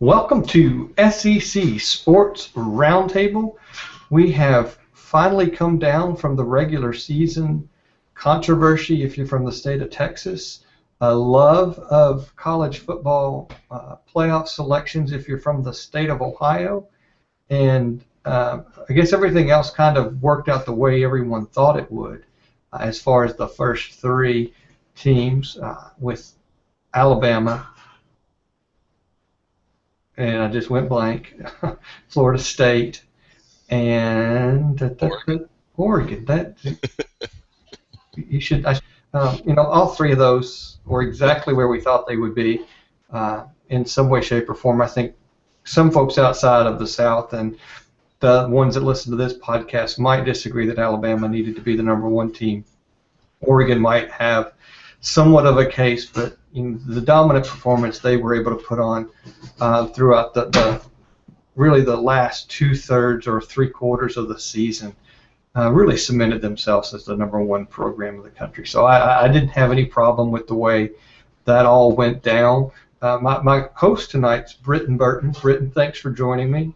Welcome to SEC Sports Roundtable. We have finally come down from the regular season controversy if you're from the state of Texas, a love of college football playoff selections if you're from the state of Ohio, and I guess everything else kind of worked out the way everyone thought it would as far as the first three teams with Alabama, and I just went blank, Florida State, and Oregon. That you should, all three of those were exactly where we thought they would be, in some way, shape, or form. I think some folks outside of the South and the ones that listen to this podcast might disagree that Alabama needed to be the number one team. Oregon might have somewhat of a case, but the dominant performance they were able to put on throughout really the last 2/3 or 3/4 of the season really cemented themselves as the number one program in the country. So I didn't have any problem with the way that all went down. My host tonight's Britton Burton. Britton, thanks for joining me.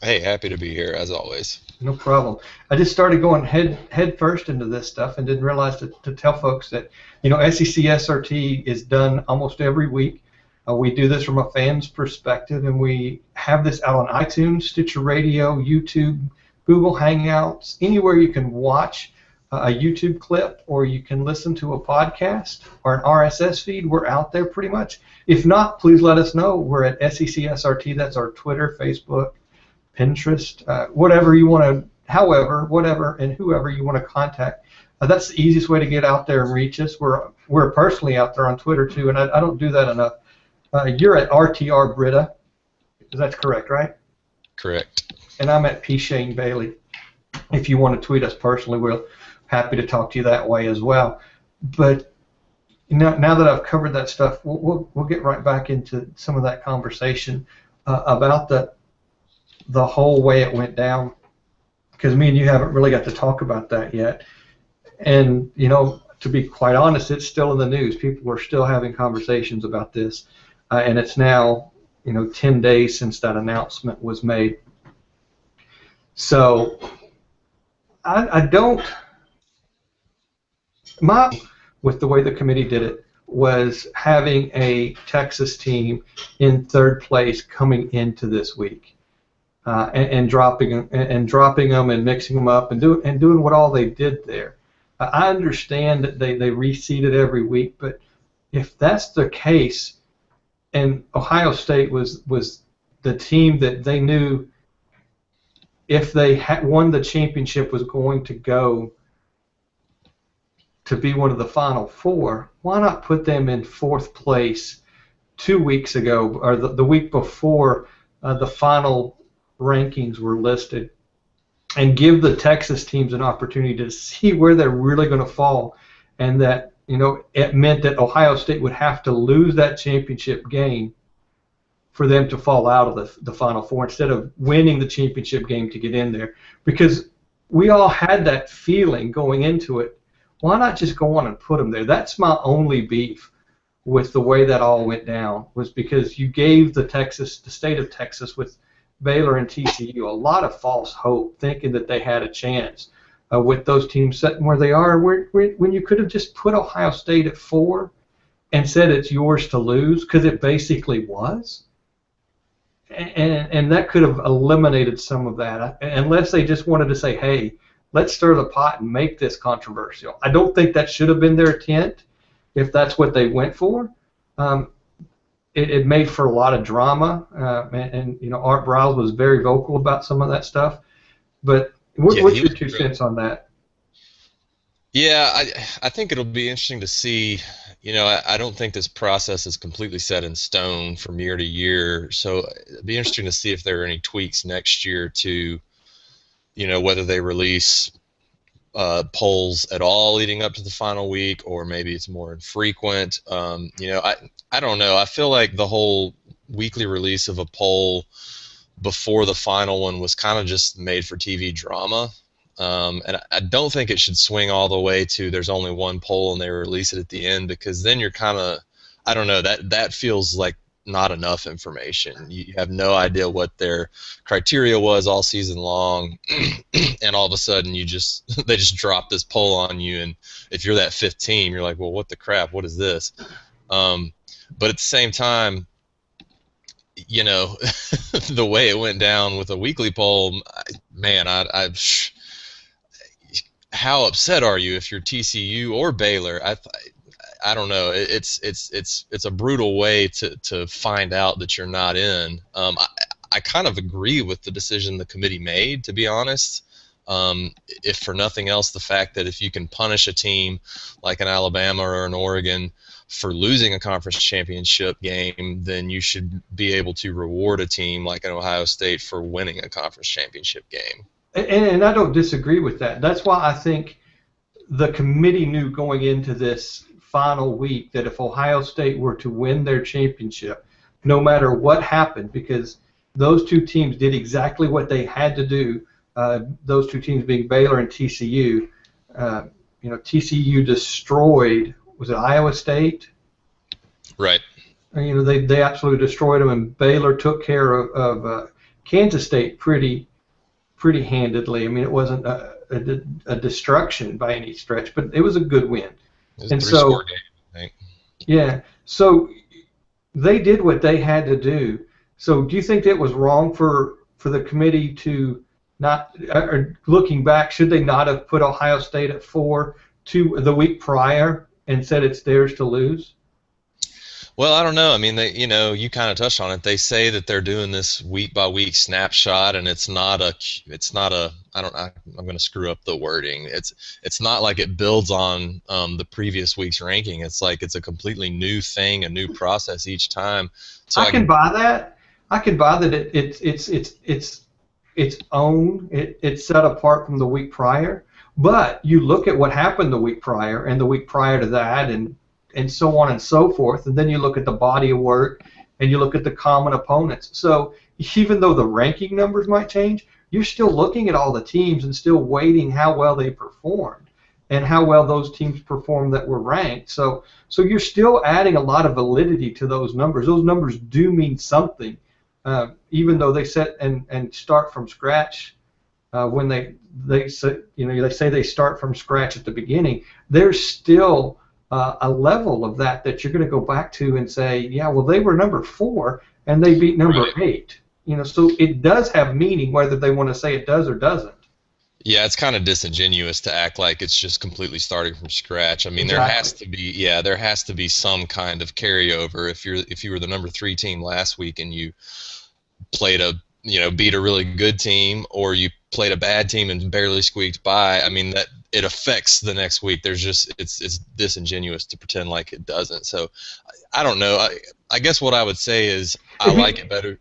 Hey, happy to be here as always. No problem. I just started going head first into this stuff and didn't realize to tell folks that SECSRT is done almost every week. We do this from a fan's perspective, and we have this out on iTunes, Stitcher Radio, YouTube, Google Hangouts, anywhere you can watch a YouTube clip or you can listen to a podcast or an RSS feed. We're out there pretty much. If not, please let us know. We're at SECSRT. That's our Twitter, Facebook, Pinterest, whatever you want to, whatever and whoever you want to contact. That's the easiest way to get out there and reach us. We're personally out there on Twitter too, and I don't do that enough. You're at RTR Britta. That's correct, right? Correct. And I'm at P. Shane Bailey. If you want to tweet us personally, we're happy to talk to you that way as well. But now that I've covered that stuff, we'll get right back into some of that conversation about the whole way it went down, because me and you haven't really got to talk about that yet. And, to be quite honest, it's still in the news. People are still having conversations about this, and it's now, 10 days since that announcement was made. So I don't, with the way the committee did it, was having a Texas team in third place coming into this week. And dropping them and mixing them up and doing what all they did there. I understand that they reseeded every week, but if that's the case, and Ohio State was the team that they knew if they had won the championship was going to go to be one of the Final Four, why not put them in fourth place 2 weeks ago or the week before the final rankings were listed, and give the Texas teams an opportunity to see where they're really going to fall, and that it meant that Ohio State would have to lose that championship game for them to fall out of the Final Four instead of winning the championship game to get in there, because we all had that feeling going into it. Why not just go on and put them there? That's my only beef with the way that all went down, was because you gave the state of Texas with Baylor and TCU a lot of false hope, thinking that they had a chance with those teams sitting where they are, when you could have just put Ohio State at 4 and said it's yours to lose, because it basically was. And that could have eliminated some of that, unless they just wanted to say, hey, let's stir the pot and make this controversial. I don't think that should have been their intent if that's what they went for. It made for a lot of drama, and Art Briles was very vocal about some of that stuff. But what's your 2 cents on that? Yeah, I think it'll be interesting to see. I don't think this process is completely set in stone from year to year, so it'll be interesting to see if there are any tweaks next year to, whether they release polls at all leading up to the final week, or maybe it's more infrequent. I don't know. I feel like the whole weekly release of a poll before the final one was kind of just made for TV drama. And I don't think it should swing all the way to there's only one poll and they release it at the end, because then you're kind of, I don't know, that feels like not enough information. You have no idea what their criteria was all season long, and all of a sudden they just drop this poll on you, and if you're that fifth team, you're like, well, what the crap? What is this? But at the same time, the way it went down with a weekly poll, man, how upset are you if you're TCU or Baylor? I don't know. It's a brutal way to find out that you're not in. I kind of agree with the decision the committee made, to be honest. If for nothing else, the fact that if you can punish a team like an Alabama or an Oregon for losing a conference championship game, then you should be able to reward a team like an Ohio State for winning a conference championship game. And I don't disagree with that. That's why I think the committee knew going into this final week that if Ohio State were to win their championship, no matter what happened, because those two teams did exactly what they had to do, those two teams being Baylor and TCU. TCU destroyed, was it Iowa State? Right. They absolutely destroyed them, and Baylor took care of Kansas State pretty handedly. I mean, it wasn't a destruction by any stretch, but it was a good win. It was a three-score game, I think. Yeah, so they did what they had to do. So do you think it was wrong for the committee to not, or looking back, should they not have put Ohio State at 4 the week prior and said it's theirs to lose? Well, I don't know. I mean, you kind of touched on it. They say that they're doing this week by week snapshot, and it's not a. I'm going to screw up the wording. It's not like it builds on the previous week's ranking. It's like it's a completely new thing, a new process each time. So I can buy that. I can buy that. It's own. It's set apart from the week prior. But you look at what happened the week prior and the week prior to that, and so on and so forth, and then you look at the body of work and you look at the common opponents. So even though the ranking numbers might change, you're still looking at all the teams and still weighting how well they performed and how well those teams performed that were ranked. So you're still adding a lot of validity to those numbers. Those numbers do mean something, even though they set and start from scratch. When they say they start from scratch at the beginning, there's still a level of that you're going to go back to and say, yeah, well, they were number 4 and they beat number 8. So it does have meaning whether they want to say it does or doesn't. Yeah, it's kind of disingenuous to act like it's just completely starting from scratch. I mean, Exactly. there has to be some kind of carryover. If you were the number 3 team last week and you played beat a really good team, or you played a bad team and barely squeaked by, I mean, that it affects the next week. It's disingenuous to pretend like it doesn't. So I don't know. I guess what I would say is I like it better.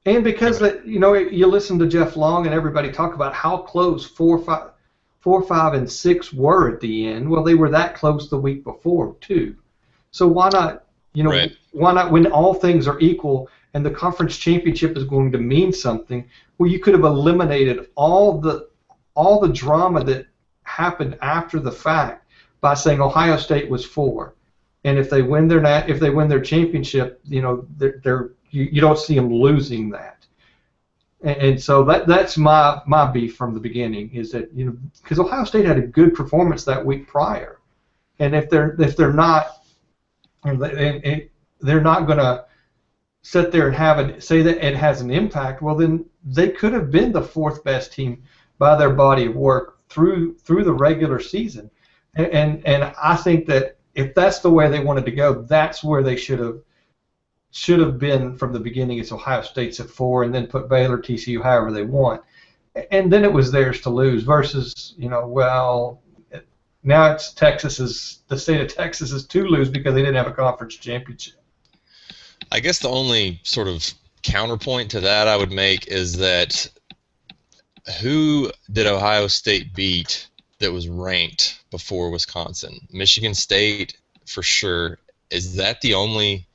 And because you listen to Jeff Long and everybody talk about how close 4, 5, and 6 were at the end. Well, they were that close the week before too. So why not? Right. Why not, when all things are equal and the conference championship is going to mean something? Well, you could have eliminated all the drama that happened after the fact by saying Ohio State was 4, and if they win their championship, you don't see them losing that, and so that's my beef from the beginning, is that because Ohio State had a good performance that week prior, and if they're not, and they're not going to sit there and say that it has an impact, well then they could have been the 4th best team by their body of work through the regular season, and I think that if that's the way they wanted to go, that's where they should have been from the beginning. It's Ohio State's at 4, and then put Baylor, TCU, however they want, and then it was theirs to lose. Versus now it's the state of Texas is to lose because they didn't have a conference championship. I guess the only sort of counterpoint to that I would make is that who did Ohio State beat that was ranked before Wisconsin? Michigan State, for sure. Is that the only?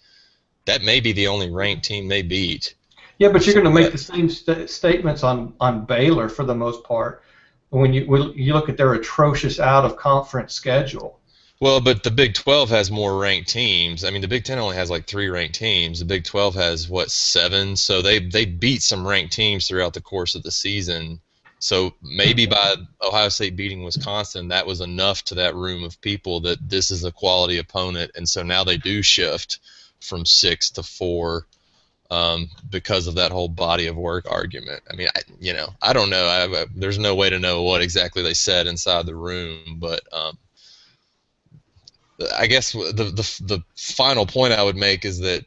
That may be the only ranked team they beat. Yeah, but you're going to make the same statements on Baylor for the most part when you look at their atrocious out-of-conference schedule. Well, but the Big 12 has more ranked teams. I mean, the Big 10 only has like 3 ranked teams. The Big 12 has what, 7? So they beat some ranked teams throughout the course of the season. So maybe by Ohio State beating Wisconsin, that was enough to that room of people that this is a quality opponent, and so now they do shift from 6 to 4 because of that whole body of work argument. I mean, I don't know. There's no way to know what exactly they said inside the room, but I guess the final point I would make is that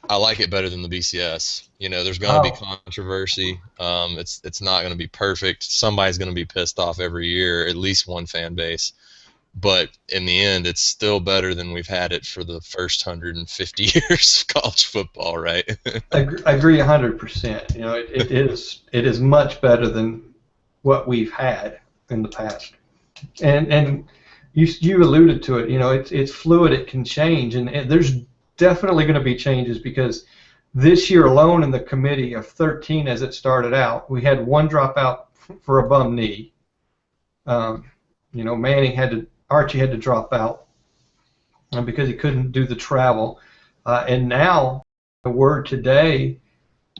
I like it better than the BCS. There's going to be controversy. It's not going to be perfect. Somebody's going to be pissed off every year, at least one fan base. But in the end, it's still better than we've had it for the first 150 years of college football, right? I agree 100%. It is much better than what we've had in the past. And you alluded to it. It's fluid. It can change, and there's definitely going to be changes because this year alone in the committee of 13 as it started out, we had one dropout for a bum knee. Archie had to drop out because he couldn't do the travel. And now the word today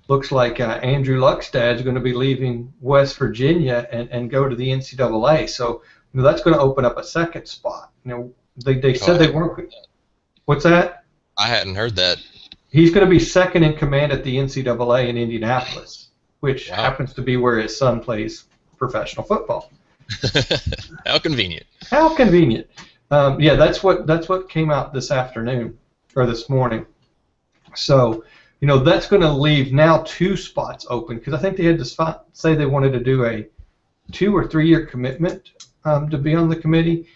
looks like Andrew Luckstad's going to be leaving West Virginia and go to the NCAA. So that's going to open up a second spot. They said they weren't. What's that? I hadn't heard that. He's going to be second in command at the NCAA in Indianapolis, which happens to be where his son plays professional football. How convenient. How convenient. That's what came out this afternoon or this morning. So, that's going to leave now 2 spots open because I think they had to say they wanted to do a 2 or 3 year commitment to be on the committee.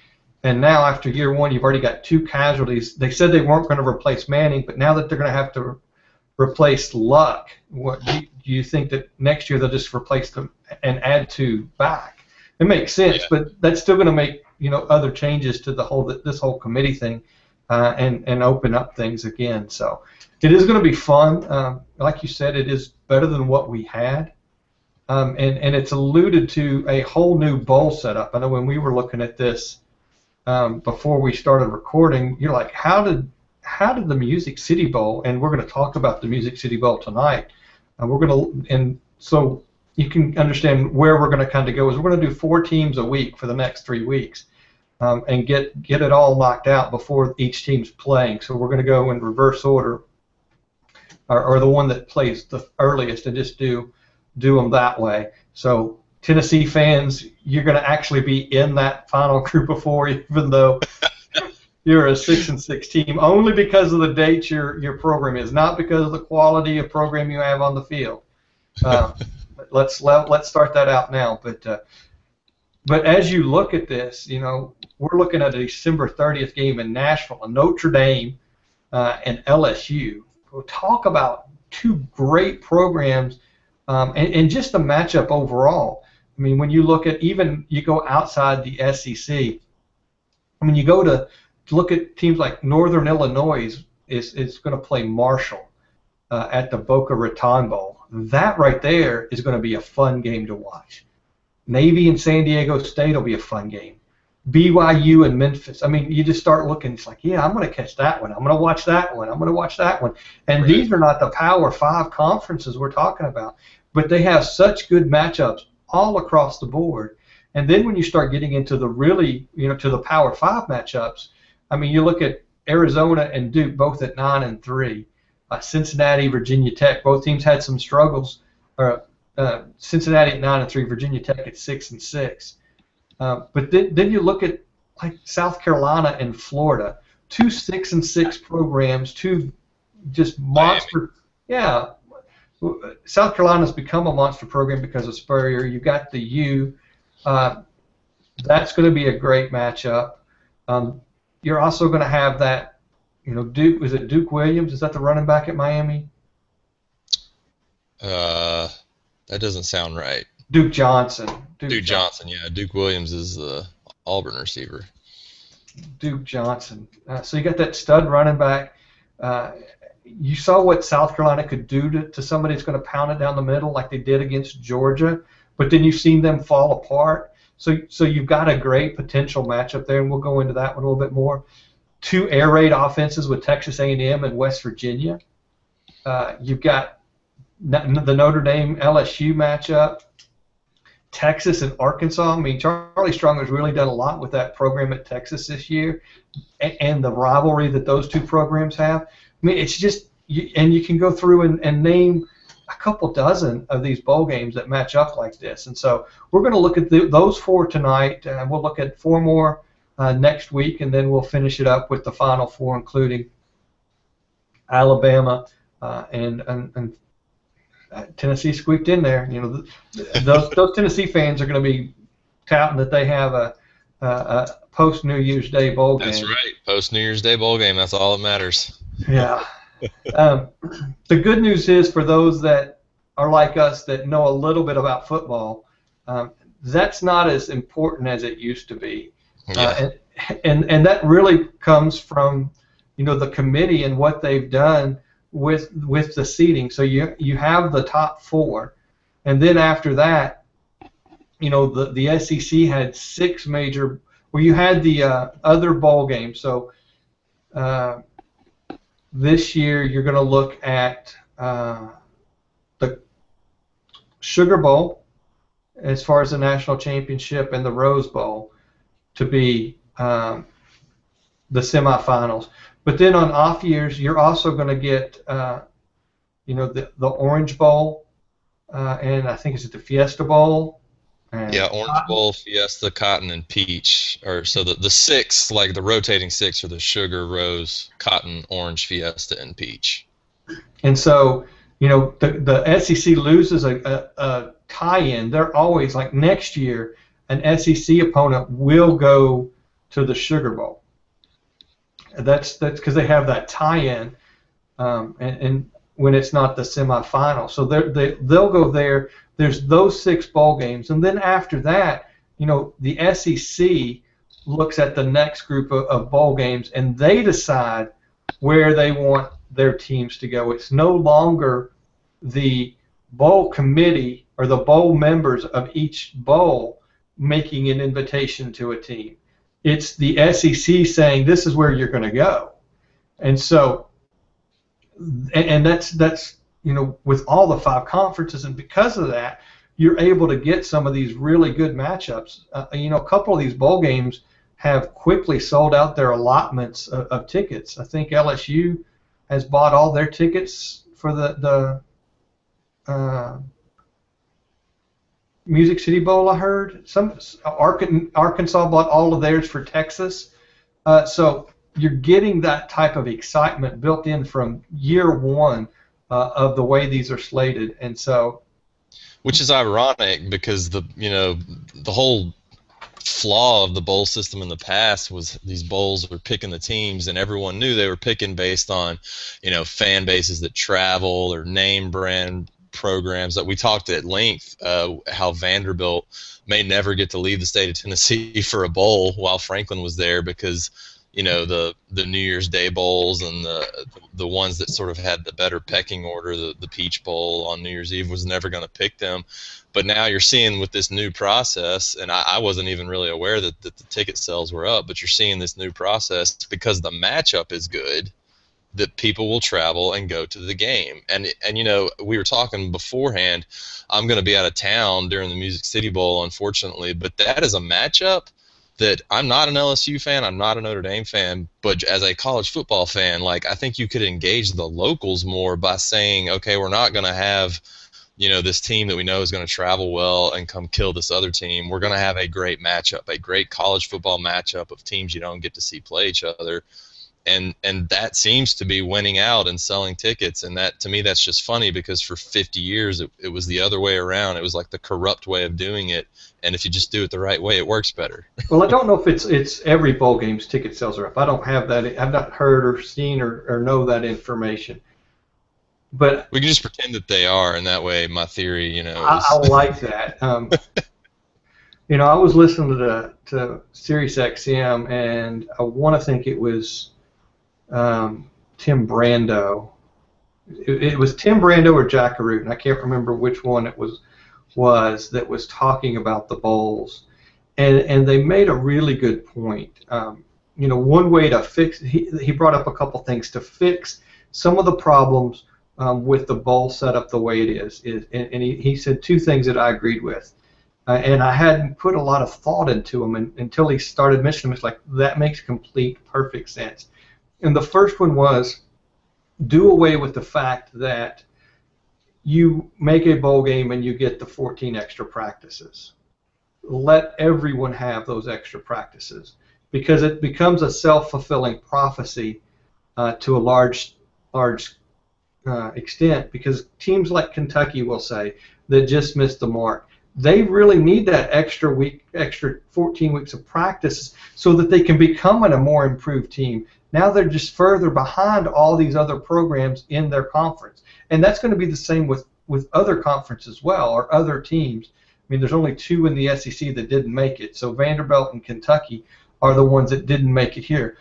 And now after year 1, you've already got 2 casualties. They said they weren't going to replace Manning, but now that they're going to have to replace Luck, what do you think that next year they'll just replace them and add 2 back? It makes sense, but that's still going to make other changes to this whole committee thing, and open up things again. So it is going to be fun. Like you said, it is better than what we had, and it's alluded to a whole new bowl setup. I know when we were looking at this before we started recording, you're like, how did the Music City Bowl? And we're going to talk about the Music City Bowl tonight. So you can understand where we're going to kind of go is we're going to do 4 teams a week for the next 3 weeks, and get it all knocked out before each team's playing. So we're going to go in reverse order, or the one that plays the earliest, and just do them that way. So Tennessee fans, you're going to actually be in that final group of 4, even though you're a 6-6 team, only because of the dates your program is, not because of the quality of program you have on the field. Let's start that out now. But as you look at this, we're looking at a December 30th game in Nashville, and Notre Dame and LSU. We'll talk about 2 great programs, and just the matchup overall. I mean, when you look at you go outside the SEC. I mean, you go to look at teams like Northern Illinois is going to play Marshall at the Boca Raton Bowl. That right there is going to be a fun game to watch. Navy and San Diego State will be a fun game. BYU and Memphis. I mean, you just start looking. It's like, yeah, I'm going to catch that one. I'm going to watch that one. I'm going to watch that one. And these are not the Power 5 conferences we're talking about, but they have such good matchups all across the board. And then when you start getting into the really, to the Power 5 matchups, I mean, you look at Arizona and Duke both at 9-3. Cincinnati, Virginia Tech, both teams had some struggles. Cincinnati at 9-3, Virginia Tech at 6-6. But then you look at like South Carolina and Florida, 2 6-6 programs, 2 just monster. Yeah, South Carolina's become a monster program because of Spurrier. You got the U. That's going to be a great matchup. You're also going to have that. Duke, was it Duke Williams? Is that the running back at Miami? That doesn't sound right. Duke Johnson. Duke Johnson, yeah. Duke Williams is the Auburn receiver. Duke Johnson. So you got that stud running back. You saw what South Carolina could do to somebody that's going to pound it down the middle like they did against Georgia, but then you've seen them fall apart. So you've got a great potential matchup there, and we'll go into that one a little bit more. Two air raid offenses with Texas A&M and West Virginia. You've got the Notre Dame LSU matchup. Texas and Arkansas. I mean, Charlie Strong has really done a lot with that program at Texas this year, and the rivalry that those two programs have. I mean, it's just, and you can go through and name a couple dozen of these bowl games that match up like this. And so we're going to look at those four tonight. We'll look at four more next week, and then we'll finish it up with the final four, including Alabama and Tennessee squeaked in there. You know, those Tennessee fans are going to be touting that they have a post New Year's Day bowl game. That's right, post New Year's Day bowl game. That's all that matters. Yeah. The good news is for those that are like us that know a little bit about football, that's not as important as it used to be. Yeah. And that really comes from, you know, the committee and what they've done with the seeding. So you have the top four, and then after that, you know, the SEC had six major, where you had the other bowl games. So this year you're going to look at the Sugar Bowl as far as the national championship, and the Rose Bowl to be the semifinals. But then on off years, you're also going to get, you know, the Orange Bowl, and I think it's the Fiesta Bowl. Yeah, Orange Bowl, Fiesta, Cotton, and Peach. Or so the six, like the rotating six, are the Sugar, Rose, Cotton, Orange, Fiesta, and Peach. And so, you know, the SEC loses a tie-in. They're always like, next year, an SEC opponent will go to the Sugar Bowl. That's because they have that tie-in, and when it's not the semifinal, so they'll go there. There's those six bowl games, and then after that, you know, the SEC looks at the next group of bowl games, and they decide where they want their teams to go. It's no longer the bowl committee or the bowl members of each bowl making an invitation to a team. It's the SEC saying, this is where you're going to go. And so, and that's you know, with all the five conferences, and because of that, you're able to get some of these really good matchups. You know, a couple of these bowl games have quickly sold out their allotments of tickets. I think LSU has bought all their tickets for the Music City Bowl, I heard. Arkansas bought all of theirs for Texas. So you're getting that type of excitement built in from year one of the way these are slated, and so. Which is ironic because the whole flaw of the bowl system in the past was these bowls were picking the teams, and everyone knew they were picking based on, you know, fan bases that travel or name brand programs. That we talked at length how Vanderbilt may never get to leave the state of Tennessee for a bowl while Franklin was there, because, you know, the New Year's Day bowls and the ones that sort of had the better pecking order, the Peach Bowl on New Year's Eve, was never going to pick them. But now you're seeing with this new process, and I wasn't even really aware that the ticket sales were up, but you're seeing this new process because the matchup is good, that people will travel and go to the game. And you know, we were talking beforehand, I'm going to be out of town during the Music City Bowl, unfortunately, but that is a matchup that I'm not an LSU fan, I'm not a Notre Dame fan, but as a college football fan, like, I think you could engage the locals more by saying, okay, we're not going to have, you know, this team that we know is going to travel well and come kill this other team. We're going to have a great matchup, a great college football matchup of teams you don't get to see play each other. And that seems to be winning out and selling tickets, and that, to me, that's just funny, because for 50 years it was the other way around. It was like the corrupt way of doing it, and if you just do it the right way, it works better. Well, I don't know if it's every bowl game's ticket sales are up. I don't have that. I've not heard or seen or know that information. But we can just pretend that they are, and that way, my theory, you know. I like that. You know, I was listening to Sirius XM, and I want to think it was Tim Brando. It was Tim Brando or Jack Root, and I can't remember which one it was that was talking about the bowls. and they made a really good point. One way to fix, he brought up a couple things to fix some of the problems with the bowl setup the way it is and he said two things that I agreed with. And I hadn't put a lot of thought into them until he started mentioning them. It's like, that makes complete, perfect sense. And the first one was, do away with the fact that you make a bowl game and you get the 14 extra practices. Let everyone have those extra practices, because it becomes a self-fulfilling prophecy to a large extent, because teams like Kentucky will say that just missed the mark. They really need that extra 14 weeks of practice so that they can become a more improved team. Now they're just further behind all these other programs in their conference. And that's going to be the same with other conferences as well, or other teams. I mean, there's only 2 in the SEC that didn't make it. So Vanderbilt and Kentucky are the ones that didn't make it here.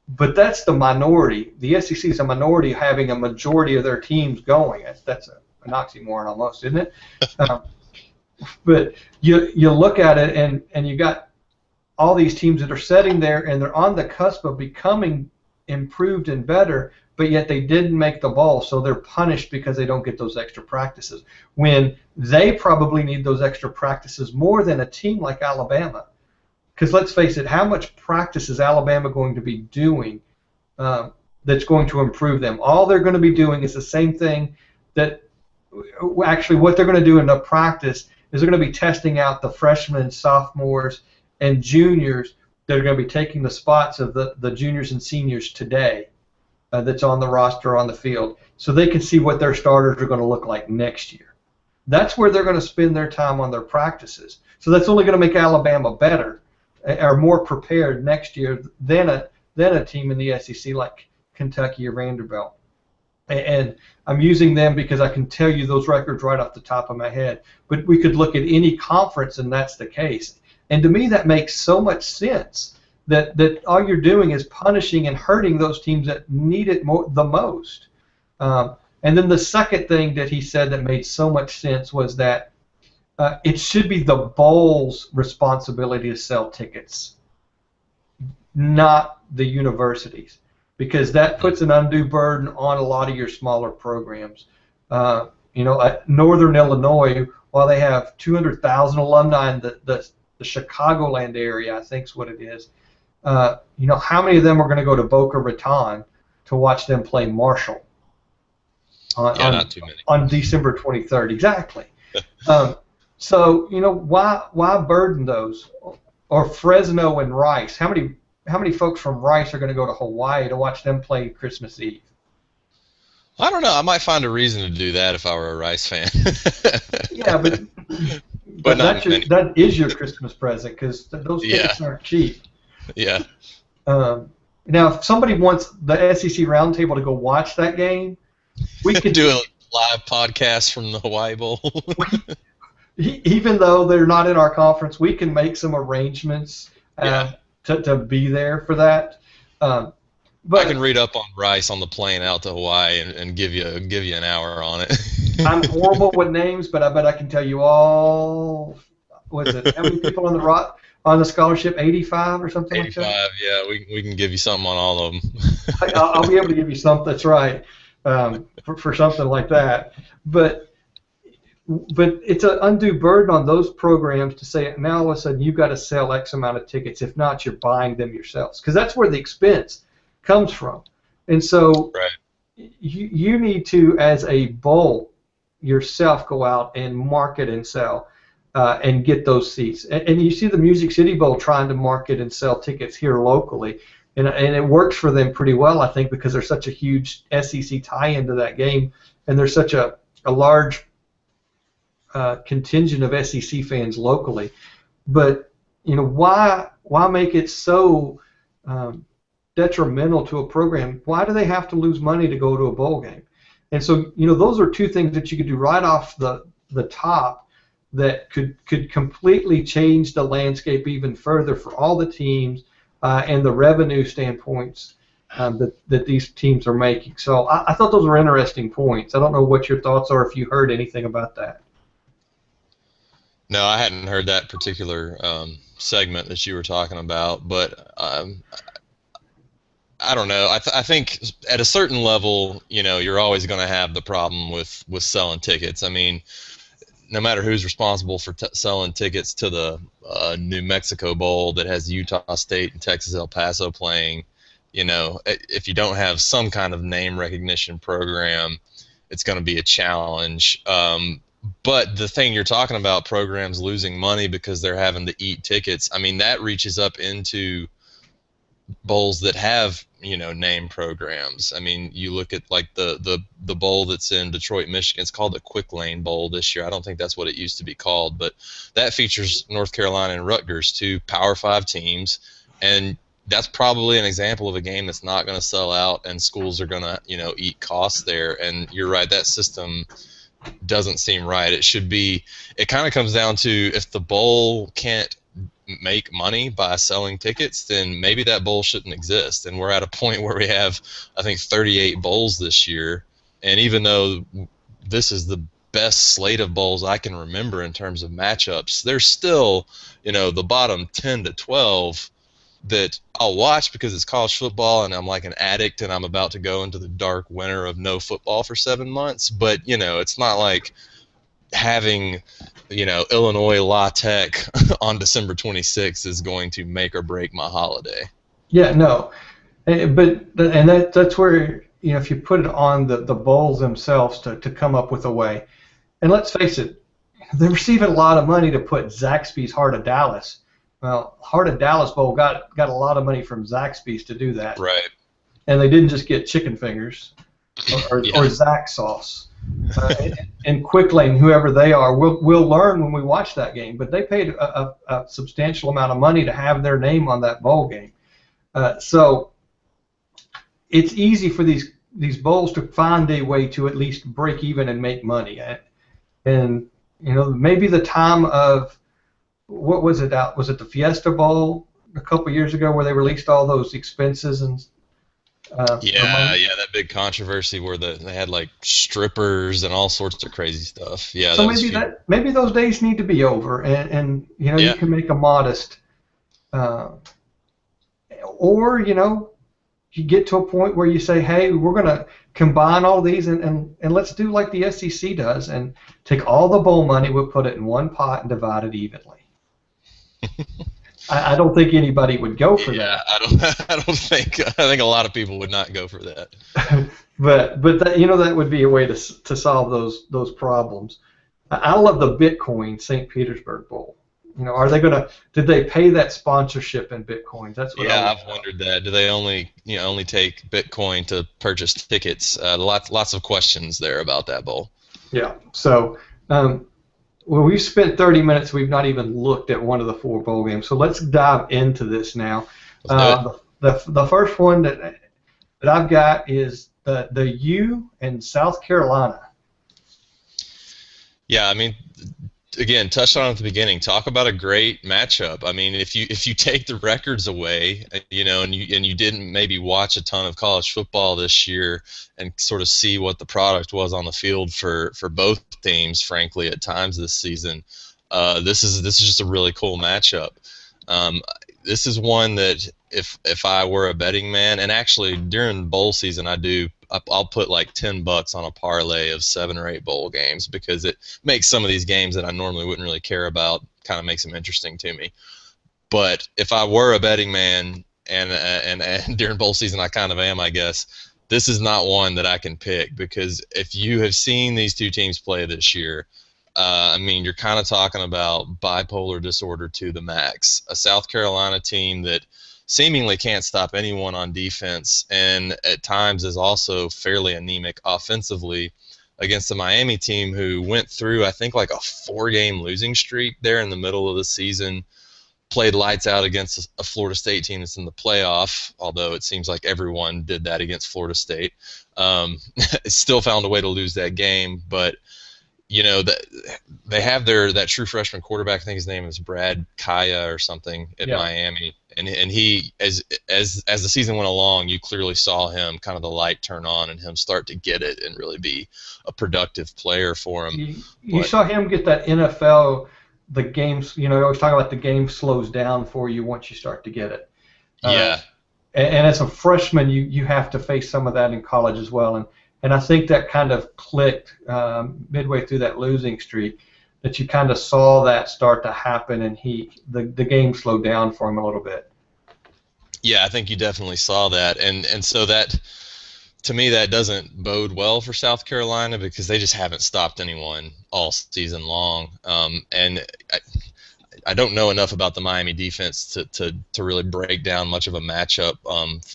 But that's the minority. The SEC is a minority having a majority of their teams going. That's an oxymoron almost, isn't it? But you look at it, and you got all these teams that are sitting there, and they're on the cusp of becoming improved and better, but yet they didn't make the bowl, so they're punished because they don't get those extra practices, when they probably need those extra practices more than a team like Alabama. Because let's face it, how much practice is Alabama going to be doing that's going to improve them? All they're going to be doing is the same thing that actually what they're going to do in the practice is they're going to be testing out the freshmen, sophomores, and juniors that are going to be taking the spots of the juniors and seniors today that's on the roster on the field, so they can see what their starters are going to look like next year. That's where they're going to spend their time on their practices. So that's only going to make Alabama better or more prepared next year than a team in the SEC like Kentucky or Vanderbilt. And I'm using them because I can tell you those records right off the top of my head. But we could look at any conference, and that's the case. And to me, that makes so much sense, that all you're doing is punishing and hurting those teams that need it the most. And then the second thing that he said that made so much sense was that it should be the bowl's responsibility to sell tickets, not the universities, because that puts an undue burden on a lot of your smaller programs. At Northern Illinois, while they have 200,000 alumni in the Chicagoland area, I think is what it is, how many of them are going to go to Boca Raton to watch them play Marshall not too many. On December 23rd? Exactly. So why burden those? Or Fresno and Rice. How many folks from Rice are going to go to Hawaii to watch them play Christmas Eve? I don't know. I might find a reason to do that if I were a Rice fan. Yeah, but that is your Christmas present, because those tickets aren't cheap. Yeah. Now, if somebody wants the SEC Roundtable to go watch that game, we could do a live podcast from the Hawaii Bowl. Even though they're not in our conference, we can make some arrangements to be there for that. But I can read up on Rice on the plane out to Hawaii and give you an hour on it. I'm horrible with names, but I bet I can tell you all. Was it how many people on the scholarship? 85 or something 85, like that? yeah. We can give you something on all of them. I'll be able to give you something. That's right, for something like that. But it's an undue burden on those programs to say now all of a sudden you've got to sell X amount of tickets. If not, you're buying them yourselves, because that's where the expense comes from. And so you need to, as a bowl, yourself go out and market and sell and get those seats. And you see the Music City Bowl trying to market and sell tickets here locally, and it works for them pretty well, I think, because there's such a huge SEC tie-in to that game, and there's such a large contingent of SEC fans locally. But why make it so detrimental to a program? Why do they have to lose money to go to a bowl game? And so those are two things that you could do right off the top that could completely change the landscape even further for all the teams and the revenue standpoints that these teams are making. So I thought those were interesting points. I don't know what your thoughts are, if you heard anything about that. No, I hadn't heard that particular segment that you were talking about, but I don't know. I think at a certain level, you're always going to have the problem with selling tickets. I mean, no matter who's responsible for selling tickets to the New Mexico Bowl that has Utah State and Texas El Paso playing, if you don't have some kind of name recognition program, it's going to be a challenge. But the thing you're talking about, programs losing money because they're having to eat tickets, I mean, that reaches up into bowls that have name programs. I mean, you look at like the bowl that's in Detroit, Michigan. It's called the Quick Lane Bowl this year. I don't think that's what it used to be called, but that features North Carolina and Rutgers, two Power 5 teams, and that's probably an example of a game that's not going to sell out, and schools are going to eat costs there. And you're right, that system doesn't seem right. It should be. It kind of comes down to, if the bowl can't make money by selling tickets, then maybe that bowl shouldn't exist. And we're at a point where we have, I think, 38 bowls this year. And even though this is the best slate of bowls I can remember in terms of matchups, there's still, the bottom 10 to 12 that I'll watch because it's college football and I'm like an addict and I'm about to go into the dark winter of no football for 7 months. But, it's not like having Illinois La Tech on December 26th is going to make or break my holiday. Yeah, no, that's where if you put it on the bowls themselves to come up with a way, and let's face it, they're receiving a lot of money to put Zaxby's Heart of Dallas. Well, Heart of Dallas Bowl got a lot of money from Zaxby's to do that, Right. and they didn't just get chicken fingers or Zax sauce. And Quick Lane, whoever they are, we'll learn when we watch that game. But they paid a substantial amount of money to have their name on that bowl game. So it's easy for these bowls to find a way to at least break even and make money. And maybe the time of, what was it out? Was it the Fiesta Bowl a couple years ago where they released all those expenses and yeah, that big controversy where they had like strippers and all sorts of crazy stuff. Yeah, so maybe those days need to be over, and you can make a modest, or you get to a point where you say, hey, we're going to combine all these and let's do like the SEC does and take all the bowl money, we'll put it in one pot and divide it evenly. I don't think anybody would go for that. I think a lot of people would not go for that. but that would be a way to solve those problems. I love the Bitcoin St. Petersburg Bowl. Did they pay that sponsorship in Bitcoins? That's what I've wondered that. Do they only take Bitcoin to purchase tickets? Lots of questions there about that bowl. Yeah. So, well, we've spent 30 minutes. We've not even looked at one of the 4 bowl games. So let's dive into this now. The first one that I've got is the U and South Carolina. Yeah, I mean, again, touched on at the beginning. Talk about a great matchup. I mean, if you take the records away, and you didn't maybe watch a ton of college football this year and sort of see what the product was on the field for both teams, frankly, at times this season, this is just a really cool matchup. This is one that if I were a betting man, and actually during bowl season I'll put like $10 on a parlay of 7 or 8 bowl games, because it makes some of these games that I normally wouldn't really care about, kind of makes them interesting to me. But if I were a betting man, and during bowl season I kind of am, I guess, this is not one that I can pick, because if you have seen these two teams play this year, I mean, you're kind of talking about bipolar disorder to the max. A South Carolina team that seemingly can't stop anyone on defense, and at times is also fairly anemic offensively, against the Miami team who went through, I think, like a 4-game losing streak there in the middle of the season, played lights out against a Florida State team that's in the playoff, although it seems like everyone did that against Florida State. Still found a way to lose that game, but that they have that true freshman quarterback. I think his name is Brad Kaya or something at Miami, and he, as the season went along, you clearly saw him kind of the light turn on and him start to get it and really be a productive player for him. You saw him get that NFL the games, you always talk about the game slows down for you once you start to get it. Yeah. And as a freshman, you have to face some of that in college as well. And I think that kind of clicked midway through that losing streak, that you kind of saw that start to happen, and the game slowed down for him a little bit. Yeah, I think you definitely saw that, and so that, to me, that doesn't bode well for South Carolina because they just haven't stopped anyone all season long. And I don't know enough about the Miami defense to really break down much of a matchup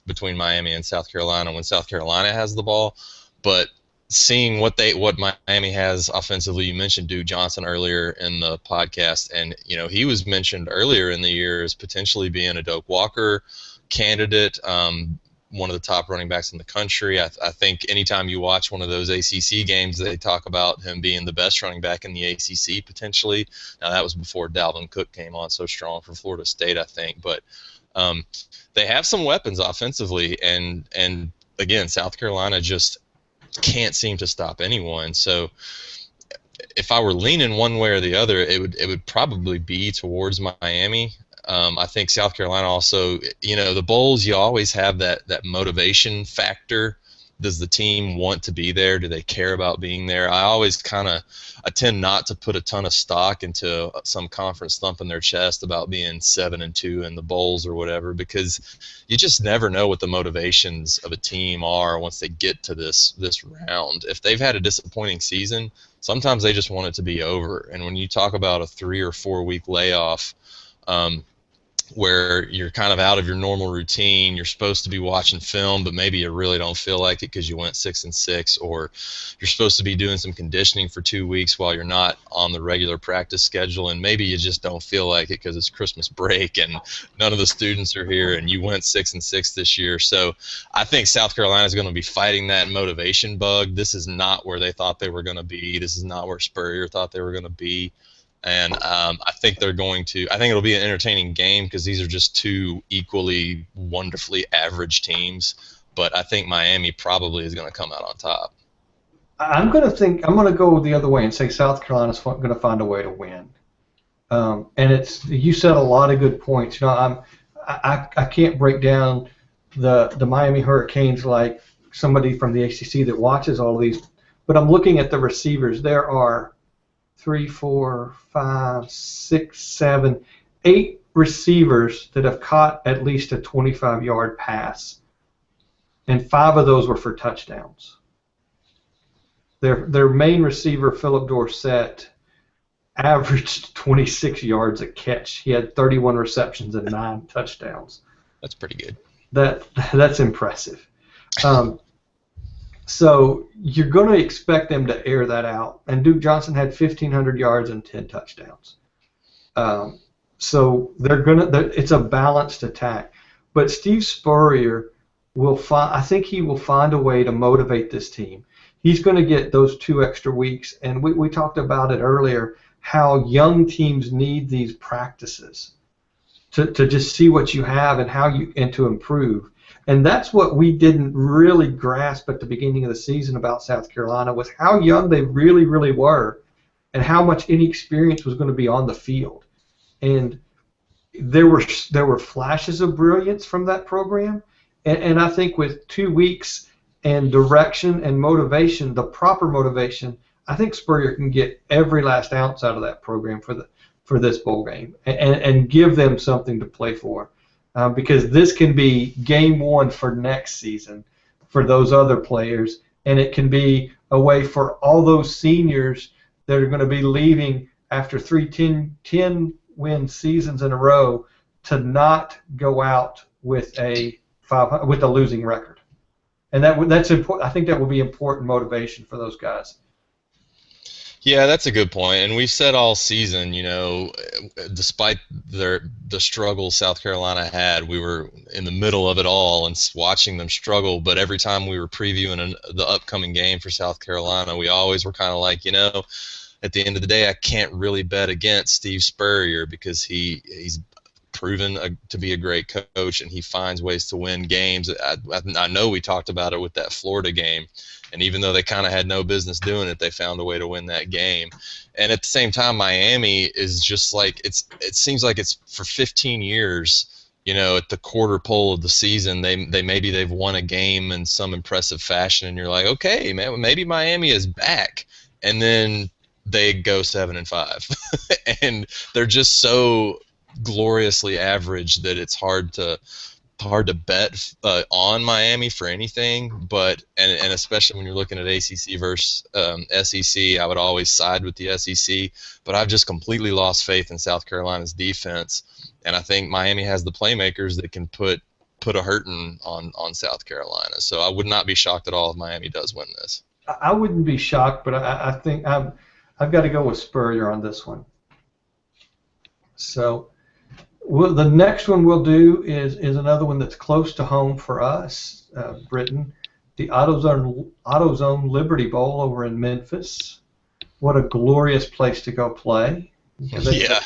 between Miami and South Carolina when South Carolina has the ball, but seeing what Miami has offensively, you mentioned Duke Johnson earlier in the podcast, and he was mentioned earlier in the year as potentially being a Doak Walker candidate, one of the top running backs in the country. I think anytime you watch one of those ACC games, they talk about him being the best running back in the ACC potentially. Now that was before Dalvin Cook came on so strong for Florida State, I think, but they have some weapons offensively, and again, South Carolina just can't seem to stop anyone. So if I were leaning one way or the other, it would probably be towards Miami. I think South Carolina also, the bowls, you always have that motivation factor. Does the team want to be there? Do they care about being there? I tend not to put a ton of stock into some conference thumping their chest about being 7-2 in the bowls or whatever, because you just never know what the motivations of a team are once they get to this round. If they've had a disappointing season, sometimes they just want it to be over. And when you talk about a 3 or 4 week layoff, where you're kind of out of your normal routine, you're supposed to be watching film, but maybe you really don't feel like it because you went 6-6, or you're supposed to be doing some conditioning for 2 weeks while you're not on the regular practice schedule, and maybe you just don't feel like it because it's Christmas break and none of the students are here, and you went 6-6 this year. So I think South Carolina is going to be fighting that motivation bug. This is not where they thought they were going to be. This is not where Spurrier thought they were going to be. And I think it'll be an entertaining game because these are just two equally wonderfully average teams. But I think Miami probably is going to come out on top. I'm going to go the other way and say South Carolina's going to find a way to win. And you said a lot of good points. I can't break down the Miami Hurricanes like somebody from the ACC that watches all of these, but I'm looking at the receivers. There are 3, 4, 5, 6, 7, 8 receivers that have caught at least a 25-yard pass, and 5 of those were for touchdowns. Their main receiver, Philip Dorsett, averaged 26 yards a catch. He had 31 receptions and 9 touchdowns. That's pretty good. That's impressive. So you're going to expect them to air that out. And Duke Johnson had 1,500 yards and 10 touchdowns. So it's a balanced attack. But Steve Spurrier I think he will find a way to motivate this team. He's going to get those 2 extra weeks. And we talked about it earlier, how young teams need these practices to just see what you have and to improve. And that's what we didn't really grasp at the beginning of the season about South Carolina, was how young they really, really were and how much inexperience was going to be on the field. And there were flashes of brilliance from that program. And I think with 2 weeks and direction and motivation, the proper motivation, I think Spurrier can get every last ounce out of that program for this bowl game and give them something to play for. Because this can be game 1 for next season for those other players, and it can be a way for all those seniors that are going to be leaving after 3 10-win seasons in a row to not go out with a losing record. And that's important. I think that will be important motivation for those guys. Yeah, that's a good point. And we've said all season, despite the struggles South Carolina had, we were in the middle of it all and watching them struggle. But every time we were previewing the upcoming game for South Carolina, we always were kind of like, at the end of the day, I can't really bet against Steve Spurrier because he's proven to be a great coach, and he finds ways to win games. I know we talked about it with that Florida game, and even though they kind of had no business doing it, they found a way to win that game. And at the same time, Miami is just like it seems like it's for 15 years. At the quarter pole of the season, they've won a game in some impressive fashion, and you're like, okay, man, maybe Miami is back, and then they go 7-5, and they're just so gloriously average that it's hard to bet on Miami for anything. But and especially when you're looking at ACC versus SEC, I would always side with the SEC. But I've just completely lost faith in South Carolina's defense. And I think Miami has the playmakers that can put a hurting on South Carolina. So I would not be shocked at all if Miami does win this. I wouldn't be shocked, but I think I've got to go with Spurrier on this one. So the next one we'll do is another one that's close to home for us, Britain, the AutoZone Liberty Bowl over in Memphis. What a glorious place to go play. Yeah.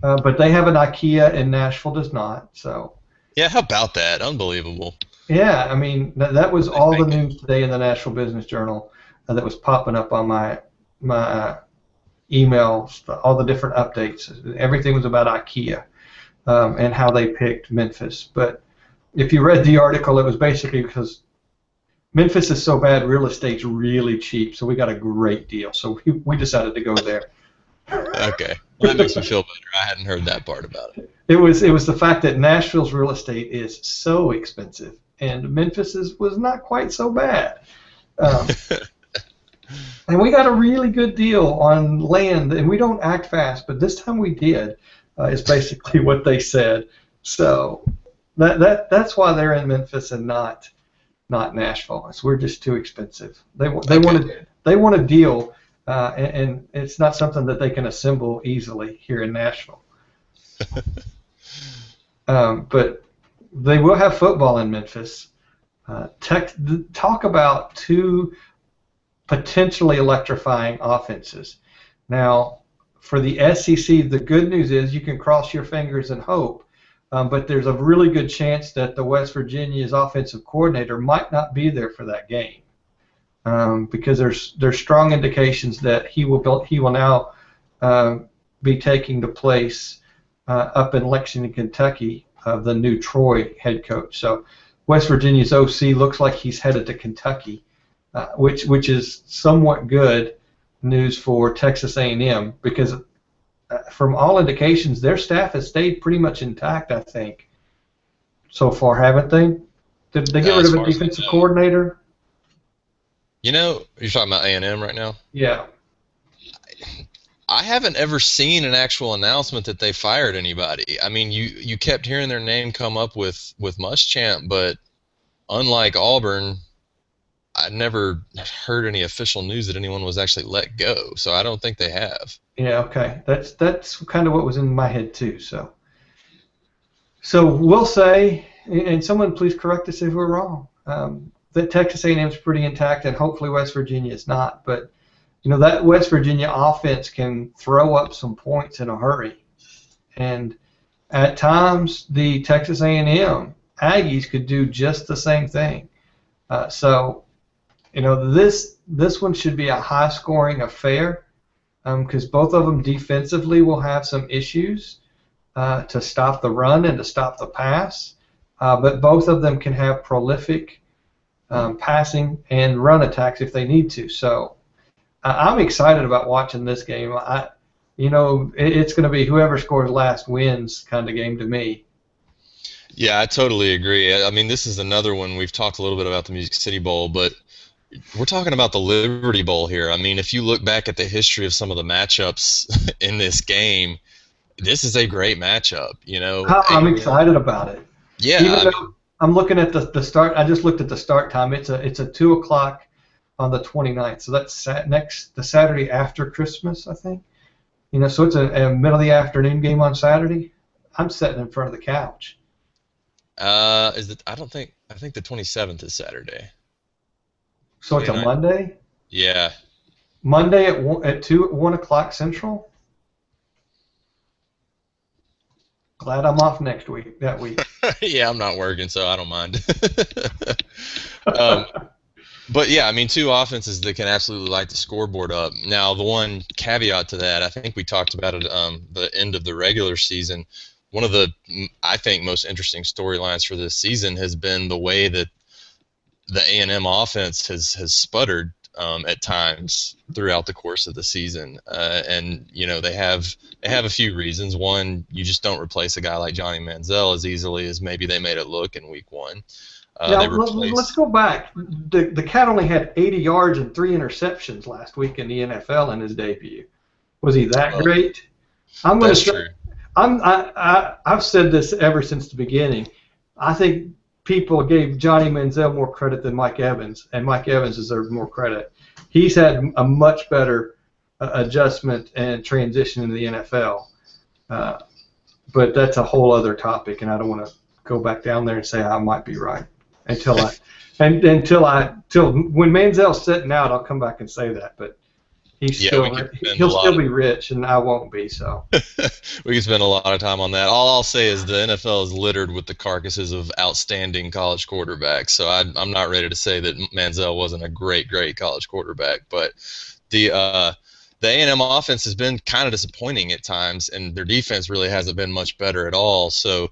But they have an IKEA and Nashville does not. So. Yeah, how about that? Unbelievable. Yeah, I mean that was all the news today in the Nashville Business Journal that was popping up on my emails, all the different updates. Everything was about IKEA and how they picked Memphis. But if you read the article, it was basically because Memphis is so bad, real estate's really cheap, so we got a great deal. So we decided to go there. Okay, well, that makes me feel better. I hadn't heard that part about it. It was the fact that Nashville's real estate is so expensive, and Memphis's was not quite so bad. And we got a really good deal on land, and we don't act fast, but this time we did, is basically what they said. So that's why they're in Memphis and not Nashville. So we're just too expensive. They want a deal, and it's not something that they can assemble easily here in Nashville. But they will have football in Memphis. Talk about two potentially electrifying offenses. Now, for the SEC, the good news is you can cross your fingers and hope, but there's a really good chance that the West Virginia's offensive coordinator might not be there for that game because there's strong indications that he will now be taking the place up in Lexington, Kentucky, of the new Troy head coach. So West Virginia's OC looks like he's headed to Kentucky, which is somewhat good news for Texas A&M because from all indications their staff has stayed pretty much intact, I think, so far, haven't they? Did they get rid of a defensive coordinator? You're talking about A&M right now? Yeah. I haven't ever seen an actual announcement that they fired anybody. I mean, you kept hearing their name come up with Muschamp, but unlike Auburn, I never heard any official news that anyone was actually let go. So I don't think they have. Yeah, okay. That's kind of what was in my head too. So we'll say, and someone please correct us if we're wrong, that Texas A&M is pretty intact, and hopefully West Virginia is not. But that West Virginia offense can throw up some points in a hurry, and at times the Texas A&M Aggies could do just the same thing. So this one should be a high-scoring affair because both of them defensively will have some issues to stop the run and to stop the pass, but both of them can have prolific passing and run attacks if they need to. So I'm excited about watching this game. It's going to be whoever scores last wins kind of game to me. Yeah, I totally agree. I mean, this is another one. We've talked a little bit about the Music City Bowl, but we're talking about the Liberty Bowl here. I mean, if you look back at the history of some of the matchups in this game, this is a great matchup. I'm excited about it. Yeah, I'm looking at the start. I just looked at the start time. It's a 2 o'clock on the 29th, so that's the Saturday after Christmas, I think. So it's a middle of the afternoon game on Saturday. I'm sitting in front of the couch. I think the 27th is Saturday. So it's a Monday? Yeah. Monday at 1 o'clock Central? Glad I'm off next week. That week. Yeah, I'm not working, so I don't mind. um, but yeah, I mean, two offenses that can absolutely light the scoreboard up. Now, the one caveat to that, I think we talked about it the end of the regular season. One of the, I think, most interesting storylines for this season has been the way that the A&M offense has sputtered at times throughout the course of the season, and you know they have a few reasons. One, you just don't replace a guy like Johnny Manziel as easily as maybe they made it look in Week 1. Now They let's replace. go back. The cat only had 80 yards and 3 interceptions last week in the NFL in his debut. Was he that Well, great? I'm going to that's say true. I've said this ever since the beginning. I think people gave Johnny Manziel more credit than Mike Evans, and Mike Evans deserves more credit. He's had a much better adjustment and transition in the NFL. Uh, but that's a whole other topic, and I don't want to go back down there and say I might be right until when Manziel's sitting out, I'll come back and say that. But Yeah, we could spend a he'll lot still of be rich, and I won't be. So we could spend a lot of time on that. All I'll say is the NFL is littered with the carcasses of outstanding college quarterbacks. So I'm not ready to say that Manziel wasn't a great college quarterback, but the A&M offense has been kind of disappointing at times, and their defense really hasn't been much better at all. So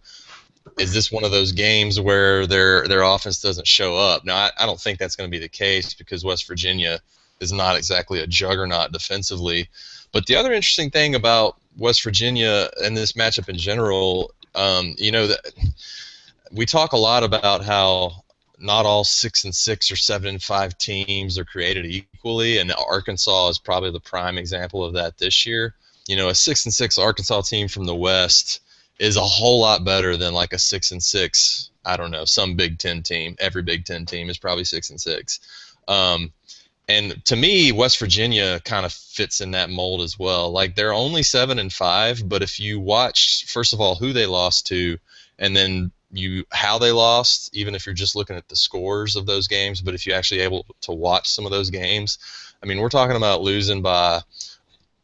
is this one of those games where their offense doesn't show up? Now, I don't think that's going to be the case because West Virginia is not exactly a juggernaut defensively. But the other interesting thing about West Virginia and this matchup in general, that we talk a lot about how not all 6-6 or 7-5 teams are created equally, and Arkansas is probably the prime example of that this year. You know, a 6-6 Arkansas team from the West is a whole lot better than like a 6-6. I don't know, some Big Ten team. Every Big Ten team is probably 6-6. And to me, West Virginia kind of fits in that mold as well. Like they're only 7-5, but if you watch, first of all, who they lost to, and then how they lost, even if you're just looking at the scores of those games, but if you're actually able to watch some of those games, I mean, we're talking about losing by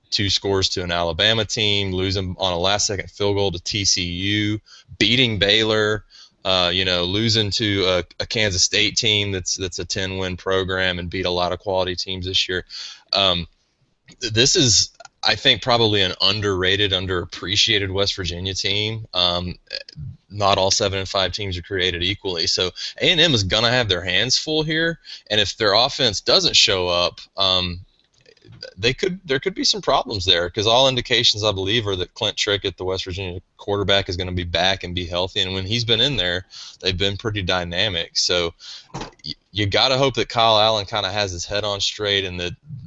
2 scores to an Alabama team, losing on a last-second field goal to TCU, beating Baylor, losing to a Kansas State team that's a 10-win program and beat a lot of quality teams this year. This is, I think, probably an underrated, underappreciated West Virginia team. Not all 7-5 teams are created equally, so A&M is gonna have their hands full here, and if their offense doesn't show up, there could be some problems there because all indications, I believe, are that Clint Trickett, the West Virginia quarterback, is going to be back and be healthy. And when he's been in there, they've been pretty dynamic. So you got to hope that Kyle Allen kind of has his head on straight, and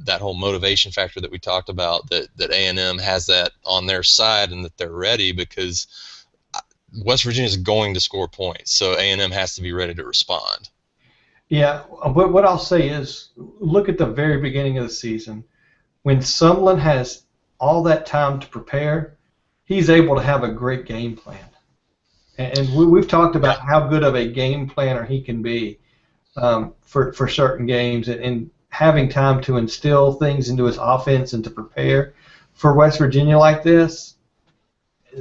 that whole motivation factor that we talked about, that A&M has that on their side and that they're ready, because West Virginia is going to score points. So A&M has to be ready to respond. yeah, but what I'll say is, look at the very beginning of the season. When Sumlin has all that time to prepare, he's able to have a great game plan. And we've talked about how good of a game planner he can be for certain games, and having time to instill things into his offense and to prepare for West Virginia like this.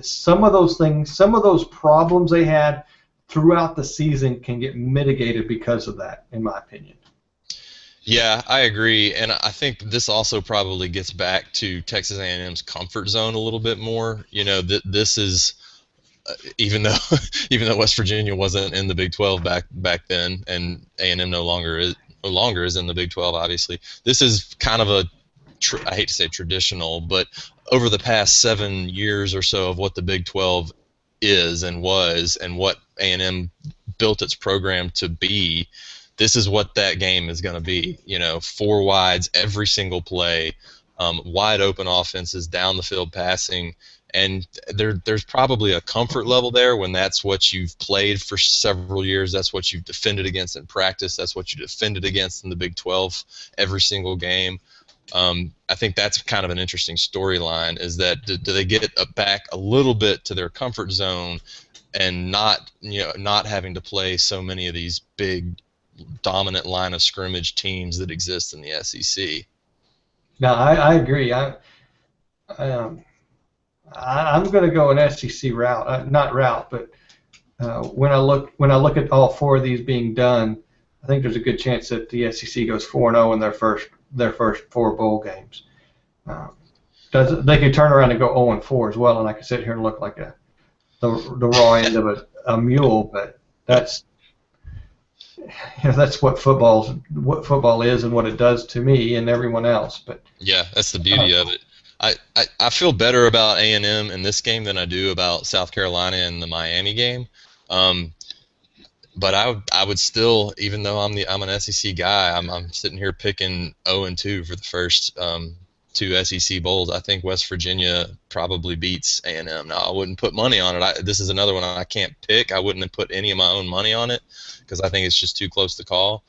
Some of those things, some of those problems they had throughout the season can get mitigated because of that, in my opinion. Yeah, I agree, and I think this also probably gets back to Texas A&M's comfort zone a little bit more. You know, this is even though even though West Virginia wasn't in the Big 12 back then, and A&M no longer is in the Big 12. Obviously, this is kind of I hate to say traditional, but over the past 7 years or so of what the Big 12 is and was, and what A&M built its program to be, this is what that game is going to be. You know, 4 wides every single play, wide open offenses, down the field passing, and there's probably a comfort level there when that's what you've played for several years. That's what you've defended against in practice. That's what you defended against in the Big 12 every single game. I think that's kind of an interesting storyline, is that do they get back a little bit to their comfort zone and not having to play so many of these big dominant line of scrimmage teams that exist in the SEC. No, I agree. I'm going to go an SEC route, not route, but when I look at all four of these being done, I think there's a good chance that the SEC goes 4-0 in their first four bowl games. They could turn around and go 0-4 as well, and I could sit here and look like the raw end of a mule, but that's that's what football is and what it does to me and everyone else. But yeah, that's the beauty of it. I feel better about A&M in this game than I do about South Carolina in the Miami game. But I would still, even though I'm an SEC guy, I'm sitting here picking 0-2 for the first two SEC bowls. I think West Virginia probably beats A&M. Now I wouldn't put money on it. This is another one I can't pick. I wouldn't have put any of my own money on it because I think it's just too close to call.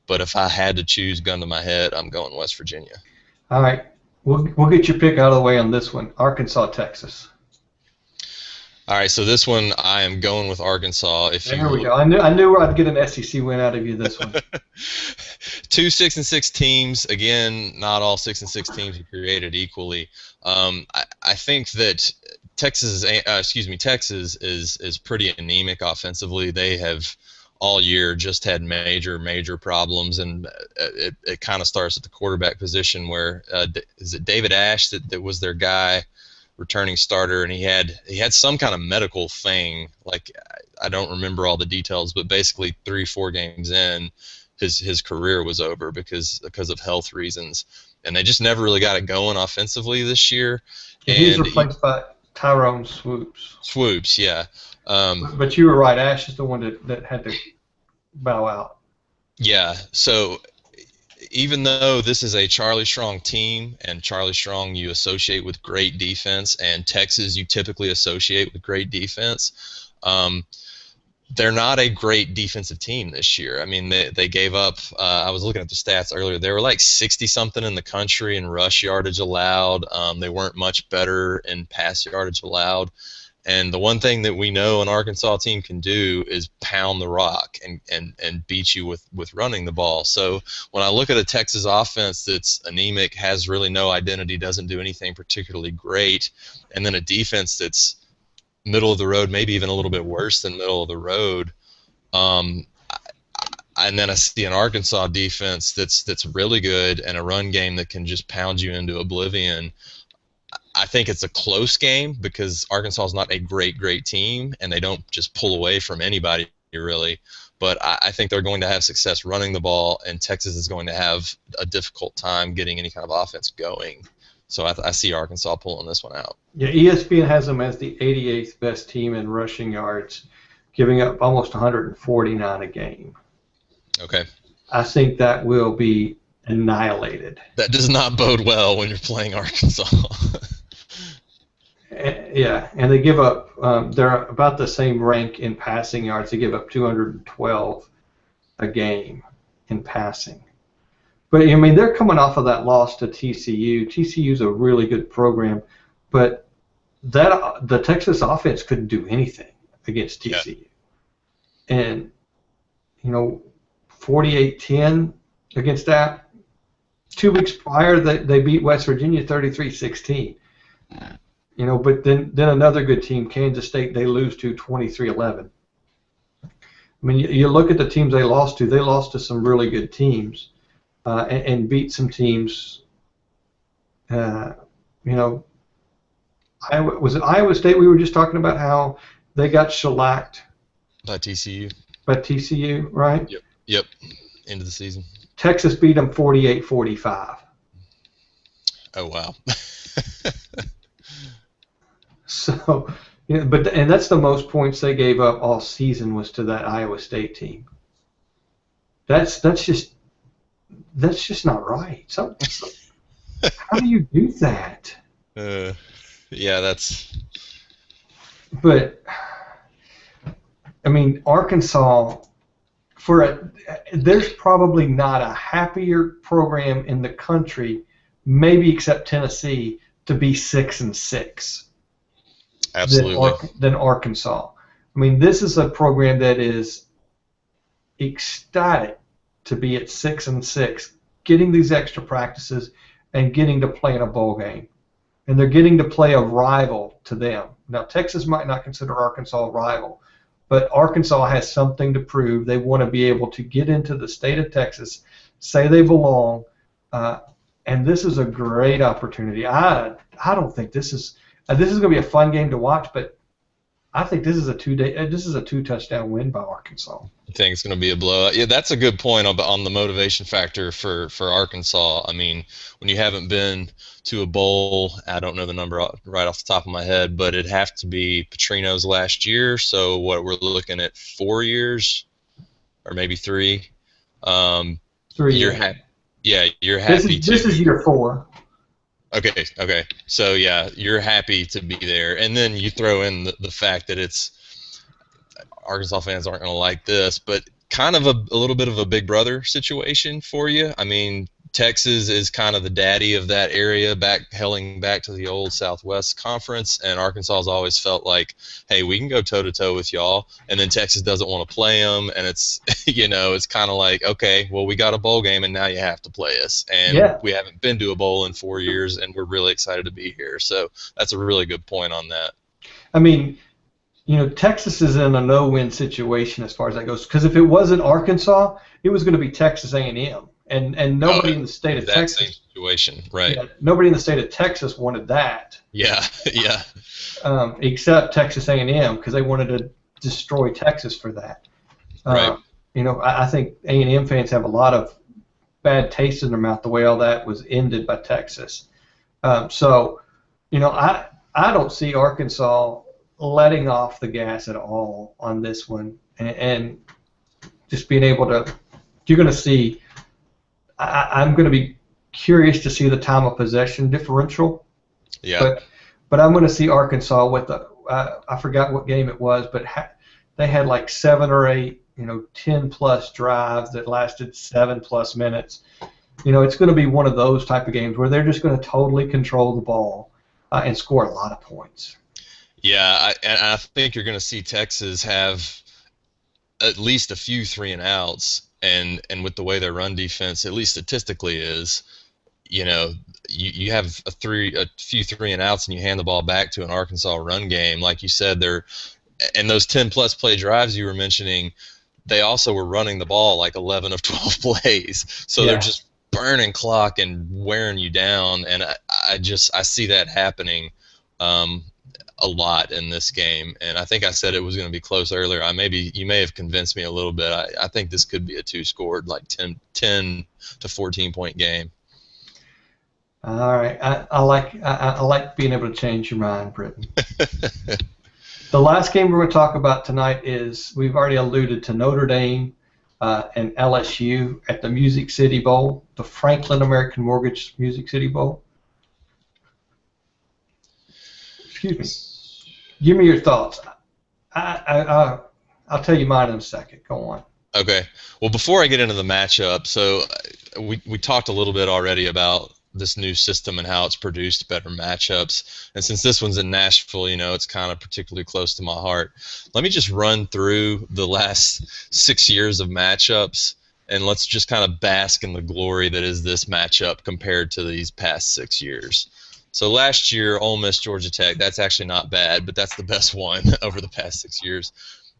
But if I had to choose, gun to my head, I'm going West Virginia. All right, we'll get your pick out of the way on this one. Arkansas, Texas. All right, so this one I am going with Arkansas. There we go. I knew I'd get an SEC win out of you this one. 2 6-6 teams. Again, not all 6-6 teams are created equally. I think that Texas is pretty anemic offensively. They have all year just had major problems, and it kind of starts at the quarterback position where is it David Ash that was their guy, returning starter, and he had some kind of medical thing. Like, I don't remember all the details, but basically 3-4 games in, his career was over because of health reasons, and they just never really got it going offensively this year. And he's replaced by Tyrone Swoops. Swoops, yeah. But you were right. Ash is the one that had to bow out. Yeah. So even though this is a Charlie Strong team, and Charlie Strong you associate with great defense, and Texas you typically associate with great defense, they're not a great defensive team this year. I mean, they gave up, I was looking at the stats earlier, they were like 60-something in the country in rush yardage allowed. They weren't much better in pass yardage allowed. And the one thing that we know an Arkansas team can do is pound the rock and beat you with running the ball. So when I look at a Texas offense that's anemic, has really no identity, doesn't do anything particularly great, and then a defense that's middle of the road, maybe even a little bit worse than middle of the road, and then I see an Arkansas defense that's really good and a run game that can just pound you into oblivion. I think it's a close game because Arkansas is not a great team, and they don't just pull away from anybody really. But I think they're going to have success running the ball, and Texas is going to have a difficult time getting any kind of offense going. So I see Arkansas pulling this one out. Yeah, ESPN has them as the 88th best team in rushing yards, giving up almost 149 a game. Okay. I think that will be annihilated. That does not bode well when you're playing Arkansas. Yeah, and they give up, they're about the same rank in passing yards. They give up 212 a game in passing. But, I mean, they're coming off of that loss to TCU. TCU's a really good program, but the Texas offense couldn't do anything against TCU. Yeah. And, 48-10 against that. 2 weeks prior, they beat West Virginia 33-16. But then another good team, Kansas State, they lose to 23-11. I mean, you look at the teams they lost to some really good teams, and beat some teams. Was it Iowa State? We were just talking about how they got shellacked by TCU. By TCU, right? Yep. End of the season. Texas beat them 48-45. Oh wow. So, and that's the most points they gave up all season was to that Iowa State team. That's just not right. So how do you do that? Yeah, that's. But I mean, Arkansas, there's probably not a happier program in the country, maybe except Tennessee, to be 6-6. Absolutely. Than Arkansas. I mean, this is a program that is ecstatic to be at 6-6, getting these extra practices and getting to play in a bowl game. and they're getting to play a rival to them. Now, Texas might not consider Arkansas a rival, but Arkansas has something to prove. They want to be able to get into the state of Texas, say they belong, and this is a great opportunity. I don't think this is going to be a fun game to watch, but I think this is a two touchdown win by Arkansas. I think it's going to be a blowout. Yeah, that's a good point on the motivation factor for Arkansas. I mean, when you haven't been to a bowl, I don't know the number right off the top of my head, but it'd have to be Petrino's last year. So what we're looking at 4 years, or maybe 3. 3 years. Yeah, you're happy. This is year 4. Okay. So yeah, you're happy to be there, and then you throw in the fact that it's Arkansas fans aren't going to like this, but kind of a little bit of a big brother situation for you. I mean, Texas is kind of the daddy of that area, hailing back to the old Southwest Conference, and Arkansas has always felt like, hey, we can go toe-to-toe with y'all, and then Texas doesn't want to play them, and it's, it's kind of like, okay, well, we got a bowl game, and now you have to play us, and we haven't been to a bowl in 4 years, and we're really excited to be here, so that's a really good point on that. I mean, Texas is in a no-win situation as far as that goes, because if it wasn't Arkansas, it was going to be Texas A&M. And nobody in the state of Texas. Same situation, right? Yeah, nobody in the state of Texas wanted that. Yeah. Except Texas A&M, because they wanted to destroy Texas for that. Right. I think A&M fans have a lot of bad taste in their mouth the way all that was ended by Texas. So, I don't see Arkansas letting off the gas at all on this one, and just being able to. You're going to see. I'm going to be curious to see the time of possession differential. Yeah. But I'm going to see Arkansas with I forgot what game it was, but they had like 7 or 8, 10-plus drives that lasted 7+ minutes. It's going to be one of those type of games where they're just going to totally control the ball and score a lot of points. Yeah, I think you're going to see Texas have at least a few 3-and-outs. And with the way their run defense, at least statistically, is, you have a few 3-and-outs, and you hand the ball back to an Arkansas run game, like you said. And those 10+ play drives you were mentioning, they also were running the ball like 11 of 12 plays, so they're just burning clock and wearing you down. And I see that happening a lot in this game, and I think I said it was going to be close earlier. You may have convinced me a little bit. I think this could be a 2-scored, like 10 to 14 point game. All right, I like being able to change your mind, Britton. The last game we're going to talk about tonight is, we've already alluded to Notre Dame and LSU at the Music City Bowl, the Franklin American Mortgage Music City Bowl. Excuse me. Give me your thoughts. I'll tell you mine in a second. Go on. Okay. Well, before I get into the matchup, so we talked a little bit already about this new system and how it's produced better matchups. And since this one's in Nashville, it's kind of particularly close to my heart. Let me just run through the last 6 years of matchups, and let's just kind of bask in the glory that is this matchup compared to these past 6 years. So last year, Ole Miss, Georgia Tech, that's actually not bad, but that's the best one over the past 6 years.